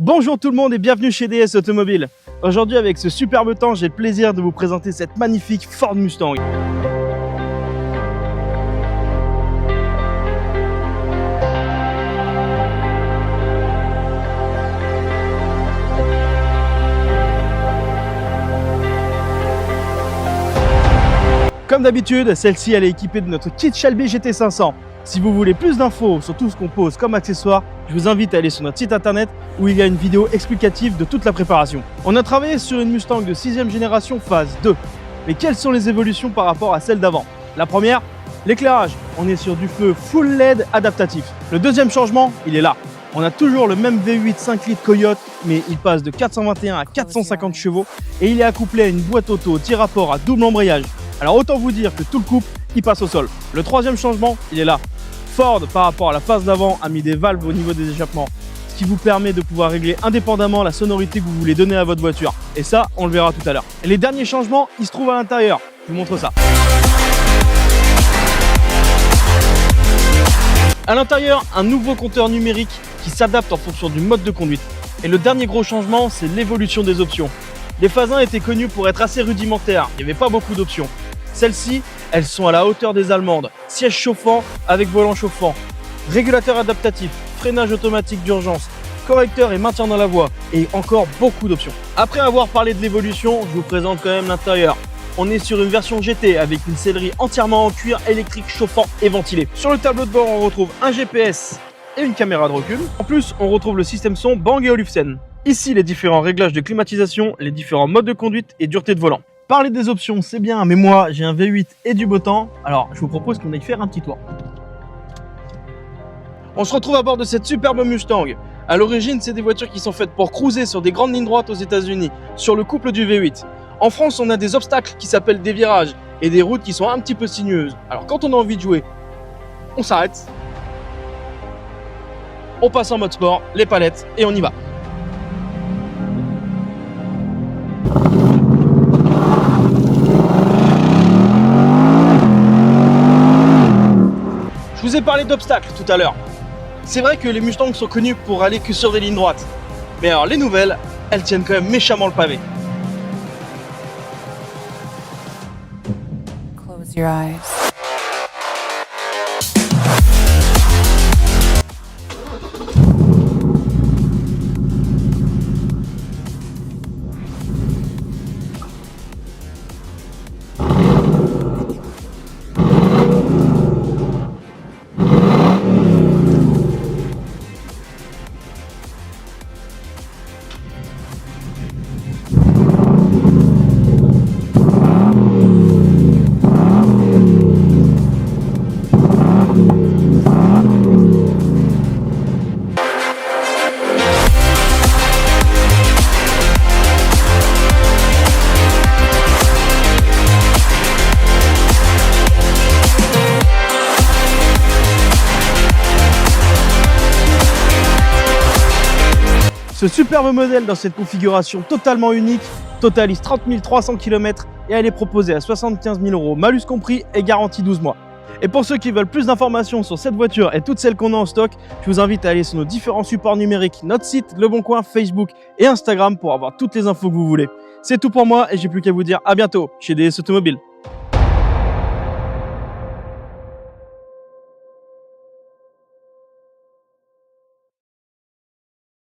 Bonjour tout le monde et bienvenue chez DS Automobile. Aujourd'hui avec ce superbe temps, j'ai le plaisir de vous présenter cette magnifique Ford Mustang. Comme d'habitude, celle-ci elle est équipée de notre kit Shelby GT500. Si vous voulez plus d'infos sur tout ce qu'on pose comme accessoire, je vous invite à aller sur notre site internet où il y a une vidéo explicative de toute la préparation. On a travaillé sur une Mustang de 6ème génération phase 2. Mais quelles sont les évolutions par rapport à celle d'avant? La première, l'éclairage. On est sur du feu full LED adaptatif. Le deuxième changement, il est là. On a toujours le même V8 5 litres Coyote, mais il passe de 421 à 450 chevaux et il est accouplé à une boîte auto 10 rapports à double embrayage. Alors autant vous dire que tout le couple, il passe au sol. Le troisième changement, il est là. Ford, par rapport à la phase d'avant, a mis des valves au niveau des échappements, ce qui vous permet de pouvoir régler indépendamment la sonorité que vous voulez donner à votre voiture. Et ça, on le verra tout à l'heure. Et les derniers changements, ils se trouvent à l'intérieur. Je vous montre ça. À l'intérieur, un nouveau compteur numérique qui s'adapte en fonction du mode de conduite. Et le dernier gros changement, c'est l'évolution des options. Les phases 1 étaient connues pour être assez rudimentaires, il n'y avait pas beaucoup d'options. Celles-ci, elles sont à la hauteur des allemandes. Siège chauffant avec volant chauffant, régulateur adaptatif, freinage automatique d'urgence, correcteur et maintien dans la voie, et encore beaucoup d'options. Après avoir parlé de l'évolution, je vous présente quand même l'intérieur. On est sur une version GT avec une sellerie entièrement en cuir électrique chauffant et ventilé. Sur le tableau de bord, on retrouve un GPS et une caméra de recul. En plus, on retrouve le système son Bang & Olufsen. Ici, les différents réglages de climatisation, les différents modes de conduite et dureté de volant. Parler des options, c'est bien, mais moi, j'ai un V8 et du beau temps. Alors, je vous propose qu'on aille faire un petit tour. On se retrouve à bord de cette superbe Mustang. À l'origine, c'est des voitures qui sont faites pour cruiser sur des grandes lignes droites aux États-Unis, sur le couple du V8. En France, on a des obstacles qui s'appellent des virages et des routes qui sont un petit peu sinueuses. Alors, quand on a envie de jouer, on s'arrête. On passe en mode sport, les palettes, et on y va. Je vous ai parlé d'obstacles tout à l'heure. C'est vrai que les Mustangs sont connus pour aller que sur des lignes droites. Mais alors les nouvelles, elles tiennent quand même méchamment le pavé. Close your eyes. Ce superbe modèle dans cette configuration totalement unique totalise 30 300 km et elle est proposée à 75 000 €, malus compris et garantie 12 mois. Et pour ceux qui veulent plus d'informations sur cette voiture et toutes celles qu'on a en stock, je vous invite à aller sur nos différents supports numériques, notre site, Le Bon Coin, Facebook et Instagram pour avoir toutes les infos que vous voulez. C'est tout pour moi et j'ai plus qu'à vous dire à bientôt chez DS Automobile.